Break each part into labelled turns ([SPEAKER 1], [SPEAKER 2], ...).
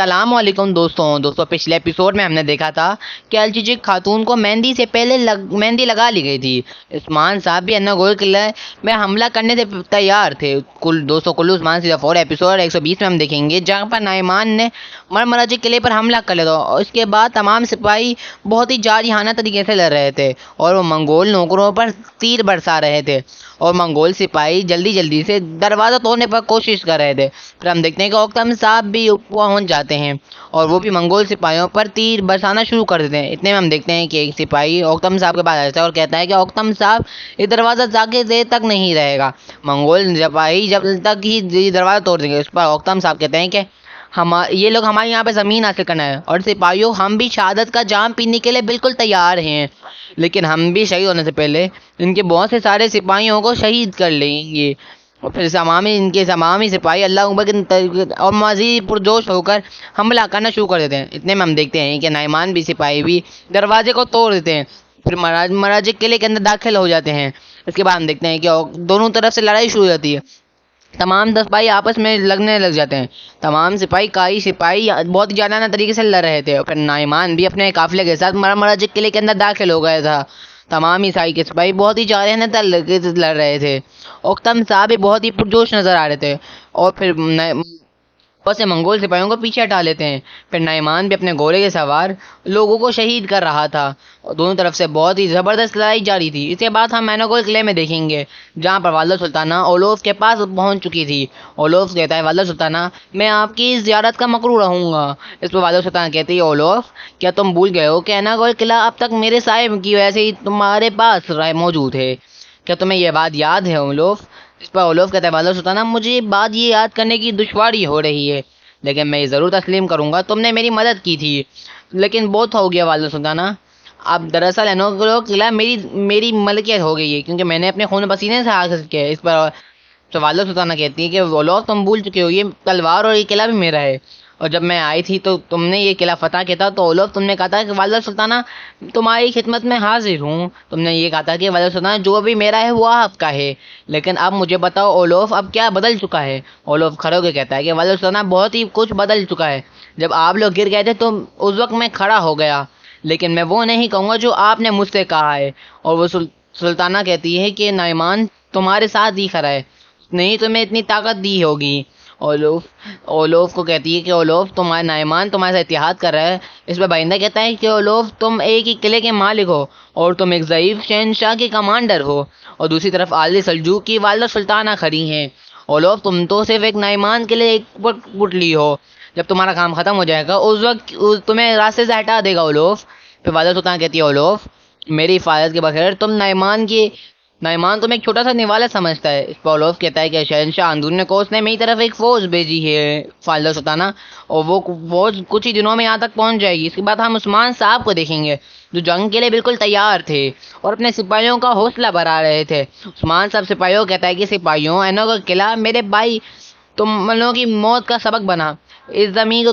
[SPEAKER 1] السلام علیکم دوستوں پچھلے ایپیسوڈ میں ہم نے دیکھا تھا کہ الجی خاتون کو مہندی سے پہلے مہندی لگا لی گئی تھی۔ عثمان صاحب بھی گول قلعہ میں حملہ کرنے سے تیار تھے۔ کلو عثمان سیزن 4 ایپیسوڈ 120 میں ہم دیکھیں گے جہاں پر نائمان نے مرمراجی قلعے پر حملہ کر لیا تھا، اور اس کے بعد تمام سپاہی بہت ہی جارحانہ طریقے سے لڑ رہے تھے اور وہ منگول نوکروں پر تیر برسا رہے تھے، اور منگول سپاہی جلدی سے دروازہ توڑنے پر کوشش کر رہے تھے۔ پھر ہم دیکھتے ہیں کہ اوکتم صاحب بھی پہنچ جاتے ہیں اور وہ بھی منگول سپاہیوں پر تیر برسانا شروع کر دیتے ہیں۔ اتنے میں ہم دیکھتے ہیں کہ ایک سپاہی اوکتم صاحب کے پاس آتا ہے اور کہتا ہے کہ اوکتم صاحب یہ دروازہ زیادہ دیر تک نہیں رہے گا، منگول سپاہی جب تک ہی دروازہ توڑ دیں گے۔ اس پر اوکتم صاحب کہتے ہیں کہ یہ لوگ ہمارے یہاں پہ زمین حاصل کرنا ہے، اور سپاہیوں ہم بھی شہادت کا جام پینے کے لیے بالکل تیار ہیں، لیکن ہم بھی شہید ہونے سے پہلے ان کے بہت سے سارے سپاہیوں کو شہید کر لیں گے۔ اور پھر ان کے تمامی سپاہی اللہ اکبر اور مزید پرجوش ہو کر حملہ کرنا شروع کر دیتے ہیں۔ اتنے میں ہم دیکھتے ہیں کہ نائمان بھی سپاہی بھی دروازے کو توڑ دیتے ہیں، پھر مراجع قلعے کے اندر داخل ہو جاتے ہیں۔ اس کے بعد ہم دیکھتے ہیں کہ دونوں طرف سے لڑائی شروع ہو جاتی ہے، تمام سپاہی آپس میں لگنے لگ جاتے ہیں۔ تمام کئی سپاہی بہت ہی جانانہ طریقے سے لڑ رہے تھے، اور پھر نائمان بھی اپنے قافلے کے ساتھ مراجع قلعے کے اندر داخل ہو گیا تھا۔ تمام عیسائی کے سپاہی بہت ہی جارحانہ طریقے سے لڑ رہے تھے۔ اوکتم صاحب بھی بہت ہی پرجوش نظر آ رہے تھے، اور پھر بہت سے منگول سپاہیوں کو پیچھے ہٹا لیتے ہیں۔ پھر نائمان بھی اپنے گھوڑے کے سوار لوگوں کو شہید کر رہا تھا، اور دونوں طرف سے بہت ہی زبردست لڑائی جاری تھی۔ اس کے بعد ہم مینوگول قلعے میں دیکھیں گے جہاں پر والدہ سلطانہ اولوف کے پاس پہنچ چکی تھی۔ اولوف کہتا ہے والدہ سلطانہ میں آپ کی زیارت کا مکرو رہوں گا۔ اس پر والدہ سلطانہ کہتی ہے اولوف کیا تم بھول گئے ہو کہ مینوگول قلعہ اب تک میرے صاحب کی وجہ سے ہی تمہارے پاس موجود ہے؟ کیا تمہیں یہ بات یاد ہے اولوف؟ اس پر اولوف کہتا ہے والدہ سلطانہ مجھے بات یہ یاد کرنے کی دشواری ہو رہی ہے، لیکن میں یہ ضرور تسلیم کروں گا تم نے میری مدد کی تھی، لیکن بہت ہو گیا والدہ سلطانہ۔ اب دراصل مینوگول قلعہ میری ملکیت ہو گئی ہے، کیونکہ میں نے اپنے خون پسینے سے حاصل کیا ہے۔ اس پر والدہ سلطانہ کہتی ہے کہ اولوف تم بھول چکے ہو، یہ تلوار اور یہ قلعہ بھی میرا ہے، اور جب میں آئی تھی تو تم نے یہ قلعہ فتح کیا تھا تو اولوف تم نے کہا تھا کہ والدہ سلطانہ تمہاری خدمت میں حاضر ہوں۔ تم نے یہ کہا تھا کہ والدہ سلطانہ جو بھی میرا ہے وہ آپ کا ہے، لیکن اب مجھے بتاؤ اولوف اب کیا بدل چکا ہے؟ اولوف کھڑے ہو کے کہتا ہے کہ والدہ سلطانہ بہت ہی کچھ بدل چکا ہے۔ جب آپ لوگ گر گئے تھے تو اس وقت میں کھڑا ہو گیا، لیکن میں وہ نہیں کہوں گا جو آپ نے مجھ سے کہا ہے۔ اور وہ سلطانہ کہتی ہے کہ نائمان تمہارے ساتھ ہی کھڑا ہے، نہیں تمہیں اتنی طاقت دی ہوگی۔ اولوف کو کہتی ہے کہ اولوف نائمان تمہارے ساتھ اتحاد کر رہا ہے۔ اس پہ بائندہ کہتا ہے کہ اولوف تم ایک ہی قلعے کے مالک ہو اور تم ایک ضعیف شہنشاہ کے کمانڈر ہو، اور دوسری طرف عادل سلجوق کی والدہ سلطانہ کھڑی ہیں۔ اولوف تم تو صرف ایک نائمان کے لیے ایک پٹلی ہو، جب تمہارا کام ختم ہو جائے گا اس وقت تمہیں راستے سے ہٹا دے گا اولوف۔ پھر والدہ سلطانہ کہتی ہے اولوف میری حفاظت کے بغیر نائمان تمہیں ایک چھوٹا سا نوالا سمجھتا ہے۔ اس پر اولوف کہتا ہے کہ شہنشاہ اندرون کوس نے میری طرف ایک فوج بھیجی ہے والدہ سلطانہ، اور وہ فوج کچھ ہی دنوں میں یہاں تک پہنچ جائے گی۔ اس کے بعد ہم عثمان صاحب کو دیکھیں گے جو جنگ کے لیے بالکل تیار تھے اور اپنے سپاہیوں کا حوصلہ بڑھا رہے تھے۔ عثمان صاحب سپاہیوں کہتا ہے کہ سپاہیوں مینوگول قلعہ میرے بھائی تم لوگوں کی موت کا سبق بنا، اس زمین کو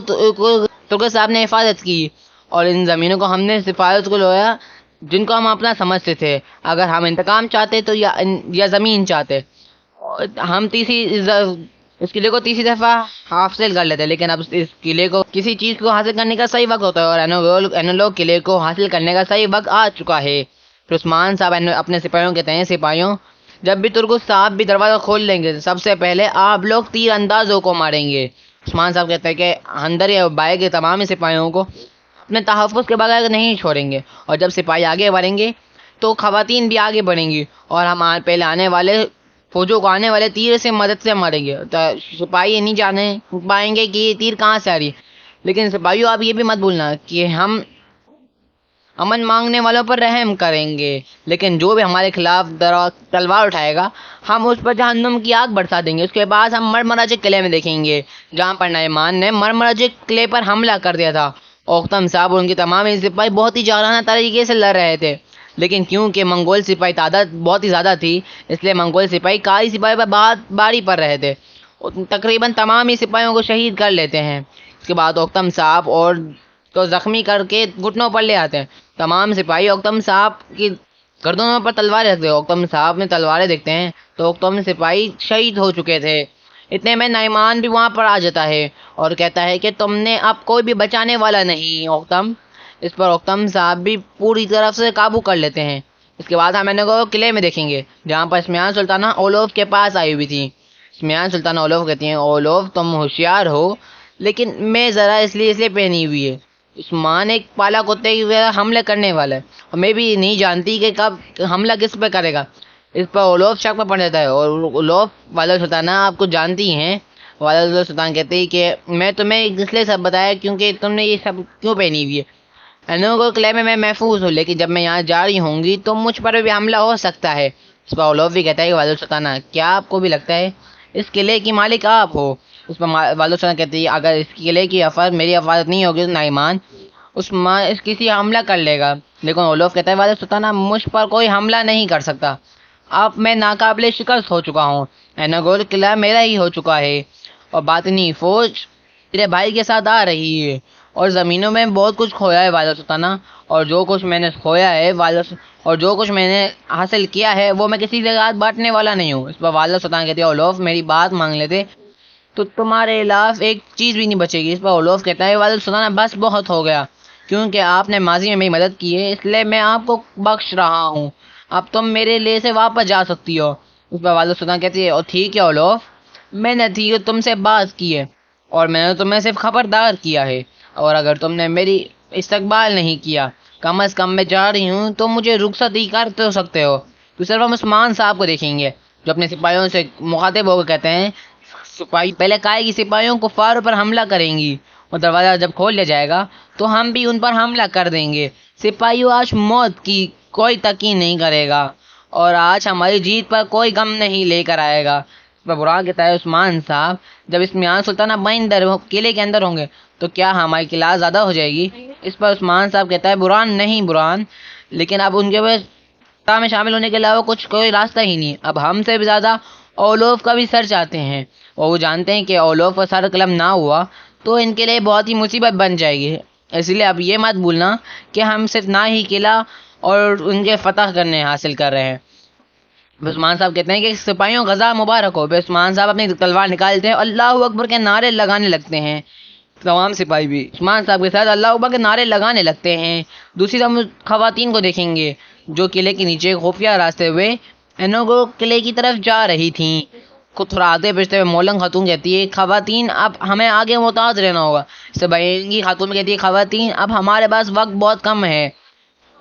[SPEAKER 1] ترک صاحب نے حفاظت کی، اور ان زمینوں کو ہم نے حفاظت کو لویا جن کو ہم اپنا سمجھتے تھے۔ اگر ہم انتقام چاہتے تو یا زمین چاہتے ہم اس قلعے کو تیسری دفعہ حاصل کر لیتے، لیکن اب اس قلعے کو کسی چیز کو حاصل کرنے کا صحیح وقت ہوتا ہے، اور اینولوگ قلعے کو حاصل کرنے کا صحیح وقت آ چکا ہے۔ پھر عثمان صاحب اپنے سپاہیوں کہتے ہیں سپاہیوں جب بھی ترک صاحب بھی دروازہ کھول لیں گے سب سے پہلے آپ لوگ تیر اندازوں کو ماریں گے۔ عثمان صاحب کہتے ہیں کہ اندر یا باہر کے تمام سپاہیوں کو اپنے تحفظ کے بغیر نہیں چھوڑیں گے، اور جب سپاہی آگے بڑھیں گے تو خواتین بھی آگے بڑھیں گی، اور ہم پہلے آنے والے فوجوں کو آنے والے تیر سے مدد سے ماریں گے۔ سپاہی یہ نہیں جانے پائیں گے کہ یہ تیر کہاں سے آ رہی ہے، لیکن سپاہیوں آپ یہ بھی مت بھولنا کہ ہم امن مانگنے والوں پر رحم کریں گے، لیکن جو بھی ہمارے خلاف تلوار اٹھائے گا ہم اس پر جہنم کی آگ برسا دیں گے۔ اس کے بعد ہم مرمراجع قلعے میں دیکھیں گے جہاں پر نائمان نے مرمراجع قلعے پر حملہ کر دیا تھا۔ اوکتم صاحب اور ان کے تمام سپاہی بہت ہی جارحانہ طریقے سے لڑ رہے تھے، لیکن کیونکہ منگول سپاہی تعداد بہت ہی زیادہ تھی اس لیے منگول سپاہی کئی سپاہی پر باری پر رہے تھے، تقریباً تمام ہی سپاہیوں کو شہید کر لیتے ہیں۔ اس کے بعد اوکتم صاحب اور کو زخمی کر کے گھٹنوں پر لے آتے ہیں۔ تمام سپاہی اوکتم صاحب کی گردنوں پر تلواریں رکھتے ہیں۔ اوکتم صاحب میں تلواریں دیکھتے ہیں تو اوکتم سپاہی شہید ہو چکے تھے۔ اتنے میں نعمان بھی وہاں پر آ جاتا ہے اور کہتا ہے کہ تم نے اب کوئی بھی بچانے والا نہیں اوکتم۔ اس پر اوکتم صاحب بھی پوری طرف سے قابو کر لیتے ہیں۔ اس کے بعد ہم کو قلعے میں دیکھیں گے جہاں پر اسمیان سلطانہ اولوف کے پاس آئی ہوئی تھی۔ اسمیان سلطانہ اولوف کہتی ہیں اولوف تم ہوشیار ہو لیکن میں ذرا اس لیے پہنی ہوئی ہے۔ عثمان ایک پالا کتے کی طرح حملے کرنے والا ہے اور میں بھی نہیں جانتی کہ کب حملہ کس پہ کرے گا۔ اس پر اولوف شک میں پڑ جاتا ہے اور اولوف والد سلطانہ آپ کو جانتی ہیں۔ والد سلطان کہتے ہیں کہ میں تمہیں اس لیے سب بتایا کیونکہ تم نے یہ سب کیوں پہنی ہوئی ہے۔ انوگو قلعے میں محفوظ ہوں لیکن جب میں یہاں جا رہی ہوں گی تو مجھ پر بھی حملہ ہو سکتا ہے۔ اس پر اولوف بھی کہتا ہے کہ والد سلطانہ کیا آپ کو بھی لگتا ہے اس قلعے کی مالک آپ ہو؟ اس پر والد سلطانہ کہتے ہیں اگر اس قلعے کی میری حفاظت نہیں ہوگی تو نعمان عثمان اس کسی حملہ کر لے گا۔ لیکن اولوف کہتا ہے والد سلطانہ مجھ پر کوئی حملہ نہیں کر سکتا، اب میں ناقابل شکست ہو چکا ہوں، ایناگول قلعہ میرا ہی ہو چکا ہے اور باطنی فوج میرے بھائی کے ساتھ آ رہی ہے اور زمینوں میں بہت کچھ کھویا ہے والد سلطانہ، اور جو کچھ میں نے کھویا ہے اور جو کچھ میں نے حاصل کیا ہے وہ میں کسی کے ساتھ بانٹنے والا نہیں ہوں۔ اس پر والد سلطانہ کہتے ہیں اولوف میری بات مانگ لیتے تو تمہارے خلاف ایک چیز بھی نہیں بچے گی۔ اس پر اولوف کہتا ہے والد سلطانہ بس بہت ہو گیا، کیونکہ آپ نے ماضی میں میری مدد کی ہے اس لیے میں آپ کو بخش رہا ہوں، اب تم میرے لیے سے واپس جا سکتی ہو۔ اس پر والد سلطان کہتی ہے اور ٹھیک ہے اولوف، میں نے تم سے بات کی ہے اور میں نے تمہیں صرف خبردار کیا ہے، اور اگر تم نے میری استقبال نہیں کیا کم از کم میں جا رہی ہوں تو مجھے رخصت ہی کر تو سکتے ہو۔ تو صرف ہم عثمان صاحب کو دیکھیں گے جو اپنے سپاہیوں سے مخاطب ہو کے کہتے ہیں سپاہی پہلے کہا کہ سپاہیوں کفار پر حملہ کریں گی اور دروازہ جب کھول لیا جائے گا تو ہم بھی ان پر حملہ کر دیں گے۔ سپاہیوں آج موت کی کوئی تقسیم نہیں کرے گا اور آج ہماری جیت پر کوئی غم نہیں لے کر آئے گا۔ برہان کہتا ہے عثمان صاحب جب اسمیان سلطانہ بائندر قلعے کے اندر ہوں گے تو کیا ہماری قلعہ زیادہ ہو جائے گی؟ اس پر عثمان صاحب کہتا ہے برہان نہیں برہان، لیکن اب ان کے میں شامل ہونے کے علاوہ کوئی راستہ ہی نہیں، اب ہم سے بھی زیادہ اولوف کا بھی سر چاہتے ہیں اور وہ جانتے ہیں کہ اولوف کا سر قلم نہ ہوا تو ان کے لیے بہت ہی مصیبت بن جائے گی، اس لیے اب یہ مت بھولنا کہ ہم صرف نہ ہی قلعہ اور ان کے فتح کرنے حاصل کر رہے ہیں۔ عثمان صاحب کہتے ہیں کہ سپاہیوں غزہ مبارک ہو۔ عثمان صاحب اپنی تلوار نکالتے ہیں اللہ اکبر کے نعرے لگانے لگتے ہیں، تمام سپاہی بھی عثمان صاحب کے ساتھ اللہ اکبر کے نعرے لگانے لگتے ہیں۔ دوسری طرف خواتین کو دیکھیں گے جو قلعے کے نیچے خفیہ راستے ہوئے انوگو قلعے کی طرف جا رہی تھیں۔ خود تھراتے پھرتے ہوئے مولنگ خاتون کہتی ہے خواتین اب ہمیں آگے محتاط رہنا ہوگا۔ سبینگی خاتون کہتی ہے خواتین اب ہمارے پاس وقت بہت کم ہے،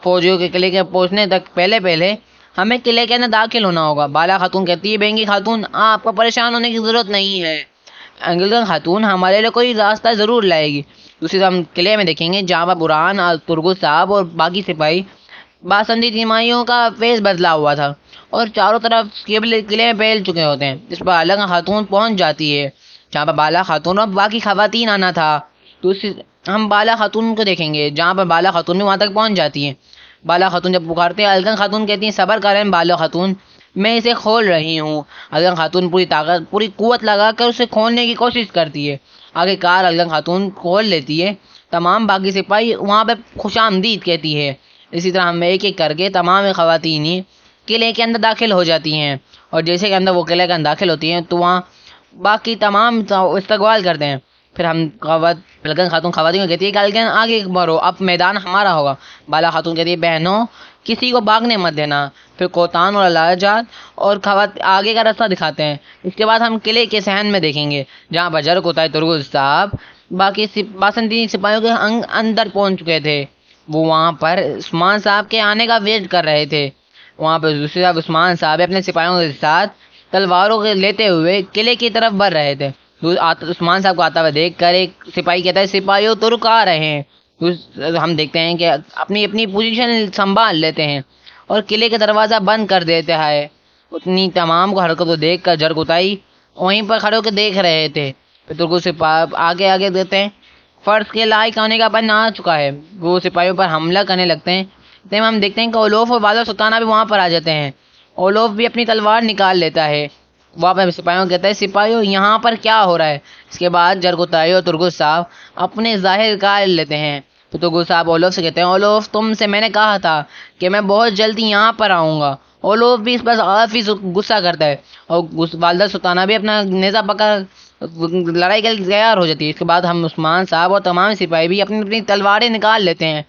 [SPEAKER 1] فوجیوں کے قلعے کے پہنچنے تک پہلے ہمیں قلعے کے اندر داخل ہونا ہوگا۔ بالا خاتون کہتی ہے بینگی خاتون آپ کو پریشان ہونے کی ضرورت نہیں ہے، انگلگن خاتون ہمارے لیے کوئی راستہ ضرور لائے گی۔ دوسری طرف ہم قلعے میں دیکھیں گے جہاں پر برہان اور ترگس صاحب اور باقی سپاہی باسندی تیمائیوں کا فیس بدلا ہوا تھا اور چاروں طرف قلعے میں پھیل چکے ہوتے ہیں۔ اس پر الگ خاتون پہنچ جاتی ہے جہاں پر بالا خاتون اور باقی خواتین آنا تھا۔ دوسری ہم بالا خاتون کو دیکھیں گے جہاں پر بالا خاتون بھی وہاں تک پہنچ جاتی ہیں۔ بالا خاتون جب پکارتے ہیں الگن خاتون کہتی ہیں صبر کریں بالا خاتون، میں اسے کھول رہی ہوں۔ الگن خاتون پوری قوت لگا کر اسے کھولنے کی کوشش کرتی ہے، آگے کار الگن خاتون کھول لیتی ہے۔ تمام باقی سپاہی وہاں پہ خوش آمدید کہتی ہے۔ اسی طرح ہم ایک ایک کر کے تمام خواتین قلعے کے اندر داخل ہو جاتی ہیں اور جیسے کہ اندر وہ قلعے کے اندر داخل ہوتی ہیں تو وہاں باقی تمام استقبال کرتے ہیں۔ پھر ہم الگن خاتون خواتین کو کہتی ہے کہ الگن آگے بڑھو اب میدان ہمارا ہوگا۔ بالا خاتون کہتی ہے بہنوں کسی کو بھاگنے مت دینا۔ پھر کوتان اور لاجات اور آگے کا راستہ دکھاتے ہیں۔ اس کے بعد ہم قلعے کے صحن میں دیکھیں گے جہاں پر جر کوتاہی ترگس صاحب باقی باسندی سپاہیوں کے اندر پہنچ چکے تھے، وہ وہاں پر عثمان صاحب کے آنے کا ویٹ کر رہے تھے۔ وہاں پہ دوسری طرف عثمان صاحب اپنے سپاہیوں کے ساتھ تلواروں کے لیتے ہوئے قلعے کی طرف بڑھ رہے تھے۔ عثمان صاحب کو آتا ہوا دیکھ کر ایک سپاہی کہتا ہے سپاہیوں ترک آ رہے ہیں۔ ہم دیکھتے ہیں کہ اپنی پوزیشن سنبھال لیتے ہیں اور قلعے کا دروازہ بند کر دیتے ہیں۔ اتنی تمام کو حرکت کو دیکھ کر جر کوتاہی وہیں پر کھڑے ہو کے دیکھ رہے تھے۔ پھر ترک سپاہی آگے دیتے ہیں فرض کے لائق ہونے کا بن آ چکا ہے، وہ سپاہیوں پر حملہ کرنے لگتے ہیں۔ ہم دیکھتے ہیں کہ اولوف اور والد سلطانہ بھی وہاں پر آ جاتے ہیں۔ اولوف بھی اپنی تلوار نکال لیتا ہے، وہاں پہ سپاہیوں کہتا ہے سپاہیوں یہاں پر کیا ہو رہا ہے۔ اس کے بعد جر کوتاہی اور ترگس صاحب اپنے ظاہر کر لیتے ہیں تو ترگل صاحب اولوف سے کہتے ہیں اولوف تم سے میں نے کہا تھا کہ میں بہت جلدی یہاں پر آؤں گا. اولوف بھی اس پر کافی غصہ کرتا ہے اور والدہ سلطانہ بھی اپنا نیزہ پکڑ لڑائی کے لیے تیار ہو جاتی ہے. اس کے بعد ہم عثمان صاحب اور تمام سپاہی بھی اپنی اپنی تلواریں نکال لیتے ہیں.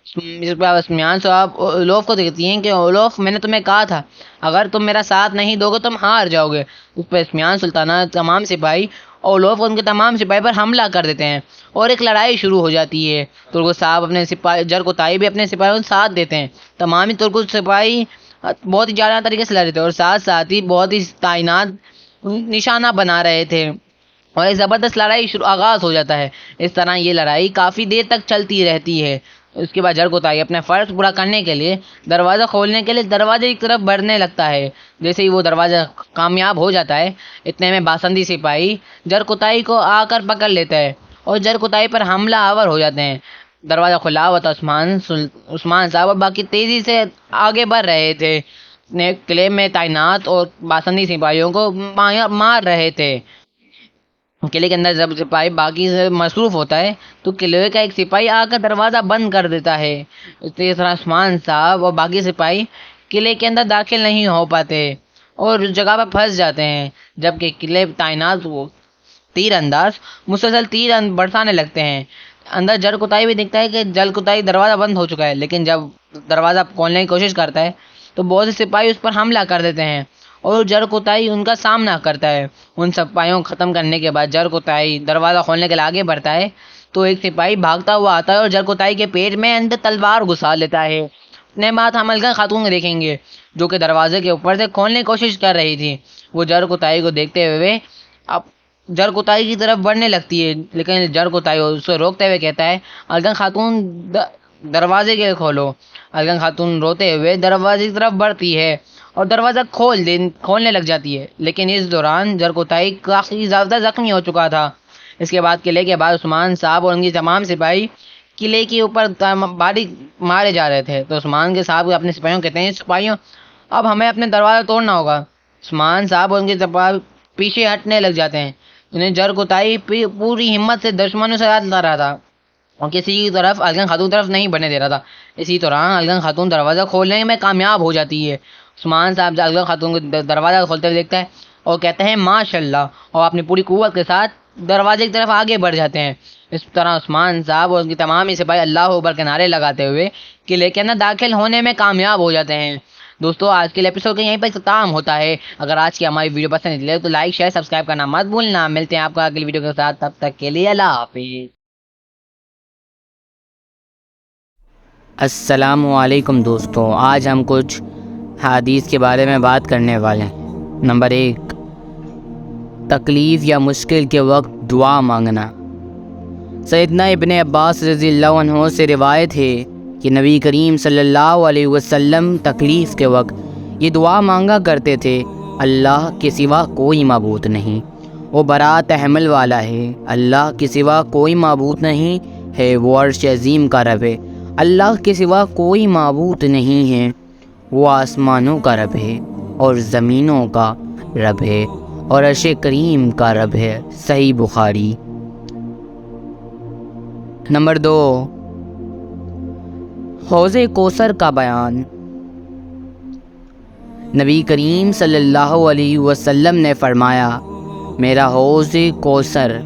[SPEAKER 1] اس پر عثمان صاحب اولوف کو دیکھتی ہیں کہ اولوف میں نے تمہیں کہا تھا اگر تم میرا ساتھ نہیں دو گے تم ہار جاؤ گے. اس پر عثمان سلطانہ تمام سپاہی اولوف اور ان کے تمام سپاہی پر حملہ کر دیتے ہیں اور ایک لڑائی شروع ہو جاتی ہے. ترگل صاحب اپنے سپاہی جرقطائی بھی اپنے سپاہیوں کو ساتھ دیتے ہیں. تمام ہی ترگل سپاہی بہت ہی جارحانہ طریقے سے لڑ رہے تھے اور ساتھ ساتھ ہی بہت ہی تعینات نشانہ بنا رہے تھے اور ایک زبردست لڑائی آغاز ہو جاتا ہے. اس طرح یہ لڑائی کافی دیر تک چلتی رہتی ہے. اس کے بعد جرقطائی اپنا فرض پورا کرنے کے لیے دروازہ کھولنے کے لیے دروازے کی طرف بڑھنے لگتا ہے. جیسے ہی وہ دروازہ کامیاب ہو جاتا ہے اتنے میں باسندی سپاہی جرقطائی کو آ کر پکڑ لیتا ہے اور جرقطائی پر حملہ آور ہو جاتے ہیں. دروازہ کھلا ہوا تھا. عثمان صاحب اور باقی تیزی سے آگے بڑھ رہے تھے. قلعے میں تعینات اور باسندی سپاہیوں کو مار رہے تھے. قلعے کے اندر جب سپاہی باقی سے مصروف ہوتا ہے تو قلعے کا ایک سپاہی آ کر دروازہ بند کر دیتا ہے. اس طرح عثمان صاحب اور باقی سپاہی قلعے کے اندر داخل نہیں ہو پاتے اور جگہ پر پھنس جاتے ہیں. جبکہ قلعے تعینات تیر انداز مسلسل تیر برسانے لگتے ہیں. اندر جرقطائی بھی دکھتا ہے کہ جرقطائی دروازہ بند ہو چکا ہے لیکن جب دروازہ کھولنے کی کوشش کرتا ہے تو بہت سے سپاہی اس پر حملہ کر دیتے ہیں اور جرقطائی ان کا سامنا کرتا ہے. ان سپاہیوں کو ختم کرنے کے بعد جرقطائی دروازہ کھولنے کے لیے آگے بڑھتا ہے تو ایک سپاہی بھاگتا ہوا آتا ہے اور جرقطائی کے پیٹ میں اندر تلوار گھسا لیتا ہے. اپنے بعد ہم الگن خاتون کو دیکھیں گے جو کہ دروازے کے اوپر سے کھولنے کی کوشش کر رہی تھی. وہ جرقطائی کو دیکھتے ہوئے اب جرقطائی کی طرف بڑھنے لگتی ہے لیکن جرقطائی اسے روکتے ہوئے کہتا ہے الگن خاتون دروازے کے کھولو. الگن خاتون روتے ہوئے دروازے کی طرف بڑھتی ہے اور دروازہ کھولنے لگ جاتی ہے لیکن اس دوران جرقطائی کافی زیادہ زخمی ہو چکا تھا. اس کے بعد قلعے کے بعد عثمان صاحب اور ان کی تمام سپاہی قلعے کے اوپر باریک مارے جا رہے تھے. تو عثمان کے صاحب اپنے سپاہیوں کہتے ہیں سپاہیوں اب ہمیں اپنے دروازہ توڑنا ہوگا. عثمان صاحب اور ان کے سپاہی پیچھے ہٹنے لگ جاتے ہیں. انہیں جرقطائی پوری ہمت سے دشمنوں سے ہاتھ لڑ رہا تھا اور کسی کی طرف الگن خاتون طرف نہیں بڑھنے دے رہا تھا. اسی دوران الگن خاتون دروازہ کھولنے میں کامیاب ہو جاتی ہے. عثمان صاحب الگن خاتون کو دروازہ کھولتے ہوئے دیکھتا ہے اور کہتے ہیں ماشاء اللہ اور اپنی پوری قوت کے ساتھ دروازے کی طرف آگے بڑھ جاتے ہیں. اس طرح عثمان صاحب اور ان کی تمام ہی سپاہی اللہ اکبر کے نعرے لگاتے ہوئے قلعے کے اندر داخل ہونے میں کامیاب ہو جاتے ہیں. دوستو آج کے ایپیسوڈ کا یہیں پر اختتام ہوتا ہے. اگر آج کی ہماری ویڈیو پسند ہے تو لائک شیئر سبسکرائب کرنا مت بھولنا. ملتے ہیں آپ کو اگلی ویڈیو کے ساتھ. تب تک کے لیے اللہ حافظ. السلام علیکم دوستوں. آج ہم کچھ حدیث کے بارے میں بات کرنے والے ہیں. نمبر 1 تکلیف یا مشکل کے وقت دعا مانگنا. سیدنا ابن عباس رضی اللہ عنہ سے روایت ہے کہ نبی کریم صلی اللہ علیہ وسلم تکلیف کے وقت یہ دعا مانگا کرتے تھے اللہ کے سوا کوئی معبود نہیں، وہ برات حمل والا ہے، اللہ کے سوا کوئی معبود نہیں ہے، وہ عرش عظیم کا رب ہے، اللہ کے سوا کوئی معبود نہیں ہے، وہ آسمانوں کا رب ہے اور زمینوں کا رب ہے اور عرش کریم کا رب ہے. صحیح بخاری. نمبر 2 حوض کوثر کا بیان. نبی کریم صلی اللہ علیہ وسلم نے فرمایا میرا حوض کوثر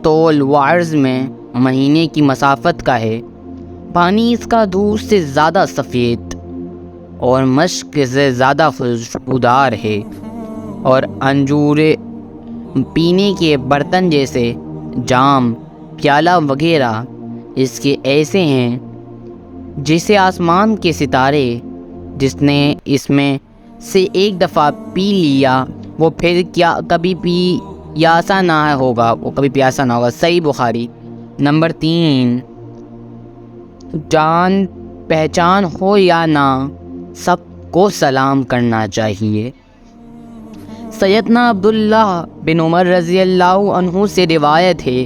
[SPEAKER 1] طول و عرض میں مہینے کی مسافت کا ہے، پانی اس کا دودھ سے زیادہ سفید اور مشک سے زیادہ خوشبودار ہے اور انجور پینے کے برتن جیسے جام پیالہ وغیرہ اس کے ایسے ہیں جیسے آسمان کے ستارے. جس نے اس میں سے ایک دفعہ پی لیا وہ پھر کبھی پیاسا نہ ہوگا. صحیح بخاری. نمبر 3 جان پہچان ہو یا نہ سب کو سلام کرنا چاہیے. سیدنا عبداللہ بن عمر رضی اللہ عنہ سے روایت ہے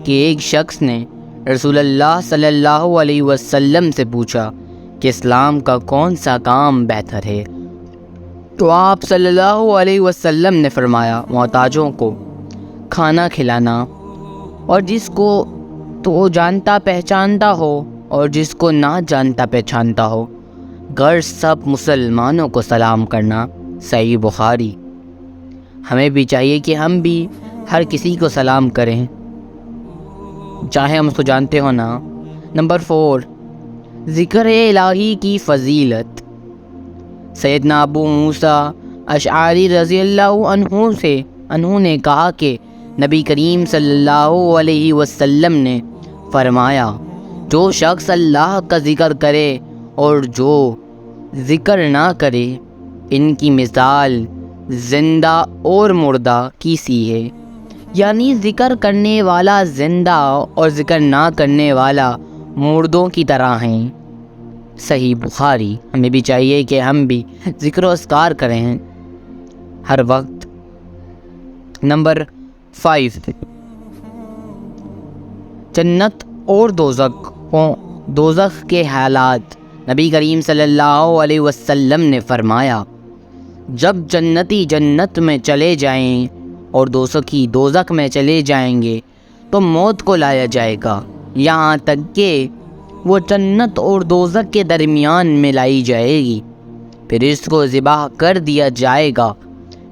[SPEAKER 1] کہ ایک شخص نے رسول اللہ صلی اللہ علیہ وسلم سے پوچھا کہ اسلام کا کون سا کام بہتر ہے، تو آپ صلی اللہ علیہ وسلم نے فرمایا محتاجوں کو کھانا کھلانا اور جس کو تو جانتا پہچانتا ہو اور جس کو نہ جانتا پہچانتا ہو، گر سب مسلمانوں کو سلام کرنا۔ صحیح بخاری۔ ہمیں بھی چاہیے کہ ہم بھی ہر کسی کو سلام کریں، چاہے ہم اس کو جانتے ہو نہ۔ نمبر 4، ذکر الہی کی فضیلت۔ سیدنا ابو موسیٰ اشعری رضی اللہ عنہ نے کہا کہ نبی کریم صلی اللہ علیہ وسلم نے فرمایا، جو شخص اللہ کا ذکر کرے اور جو ذکر نہ کرے، ان کی مثال زندہ اور مردہ کی سی ہے۔ یعنی ذکر کرنے والا زندہ اور ذکر نہ کرنے والا مردوں کی طرح ہیں۔ صحیح بخاری۔ ہمیں بھی چاہیے کہ ہم بھی ذکر و اذکار کریں ہر وقت۔ نمبر 5، جنت اور دوزخ کے حالات۔ نبی کریم صلی اللہ علیہ وسلم نے فرمایا، جب جنتی جنت میں چلے جائیں اور دوزخی دوزخ میں چلے جائیں گے تو موت کو لایا جائے گا، یہاں تک کہ وہ جنت اور دوزخ کے درمیان میں لائی جائے گی، پھر اس کو ذبح کر دیا جائے گا۔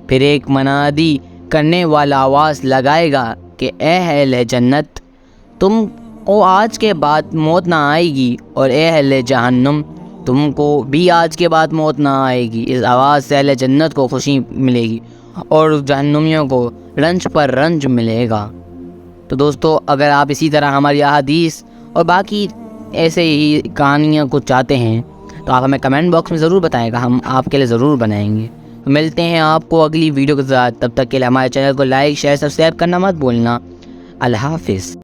[SPEAKER 1] پھر ایک منادی کرنے والا آواز لگائے گا کہ اے اہل جنت، تم کو آج کے بعد موت نہ آئے گی، اور اے اہل جہنم، تم کو بھی آج کے بعد موت نہ آئے گی۔ اس آواز سے اہل جنت کو خوشی ملے گی اور جہنمیوں کو رنج پر رنج ملے گا۔ تو دوستو، اگر آپ اسی طرح ہماری احادیث اور باقی ایسے ہی کہانیاں کو چاہتے ہیں تو آپ ہمیں کمنٹ باکس میں ضرور بتائیں گا، ہم آپ کے لیے ضرور بنائیں گے۔ ملتے ہیں آپ کو اگلی ویڈیو کے ساتھ، تب تک کے لیے ہمارے چینل کو لائک، شیئر، سبسکرائب کرنا مت بھولنا۔ اللہ حافظ۔